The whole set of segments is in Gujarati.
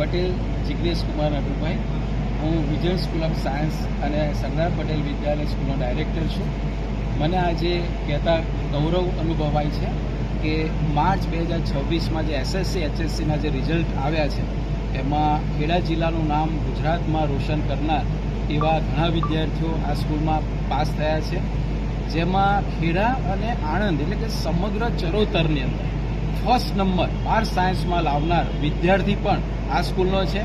પટેલ જિગ્નેશ કુમાર અનુભાઈ. હું વિઝન સ્કૂલ ઓફ સાયન્સ અને સરદાર પટેલ વિદ્યાલય સ્કૂલનો ડાયરેક્ટર છું. મને આજે કહેતા ગૌરવ અનુભવાય છે કે માર્ચ 2026માં જે એસએસસી એચએસસીના જે રિઝલ્ટ આવ્યા છે એમાં ખેડા જિલ્લાનું નામ ગુજરાતમાં રોશન કરનાર એવા ઘણા વિદ્યાર્થીઓ આ સ્કૂલમાં પાસ થયા છે, જેમાં ખેડા અને આણંદ એટલે કે સમગ્ર ચરોતરની અંદર ફર્સ્ટ નંબર 12 સાયન્સમાં લાવનાર વિદ્યાર્થી પણ આ સ્કૂલનો છે,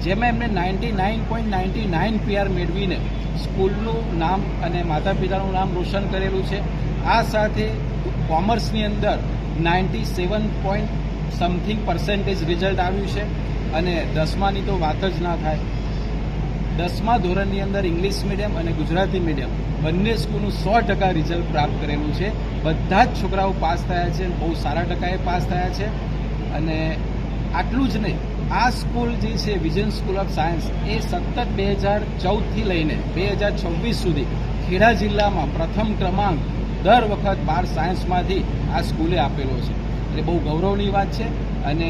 જેમાં એમને 99.99 PR મેળવીને સ્કૂલનું નામ અને માતા પિતાનું નામ રોશન કરેલું છે. આ સાથે કોમર્સની અંદર 97% રિઝલ્ટ આવ્યું છે અને 10માની તો વાત જ ના થાય. 10મા ધોરણની અંદર ઇંગ્લિશ મીડિયમ અને ગુજરાતી મીડિયમ બંને સ્કૂલનું 100% રિઝલ્ટ પ્રાપ્ત કરેલું છે. બધા જ છોકરાઓ પાસ થયા છે, બહુ સારા ટકાએ પાસ થયા છે. અને આટલું જ નહીં, આ સ્કૂલ જે છે વિઝન સ્કૂલ ઓફ સાયન્સ એ સતત 2014થી લઈને 2026 સુધી ખેડા જિલ્લામાં પ્રથમ ક્રમાંક દર વખત 12 સાયન્સમાંથી આ સ્કૂલે આપેલો છે. એટલે બહુ ગૌરવની વાત છે. અને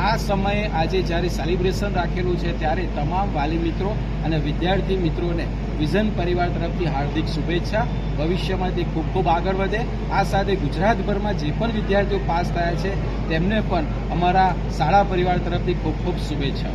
આ સમયે આજે જ્યારે સેલિબ્રેશન રાખેલું છે ત્યારે તમામ વાલી મિત્રો અને વિદ્યાર્થી મિત્રોને વિઝન પરિવાર તરફથી હાર્દિક શુભેચ્છા. ભવિષ્યમાં તે ખૂબ ખૂબ આગળ વધે. આ સાથે ગુજરાતભરમાં જે પણ વિદ્યાર્થીઓ પાસ થયા છે તેમને પણ અમારા શાળા પરિવાર તરફથી ખૂબ ખૂબ શુભેચ્છા.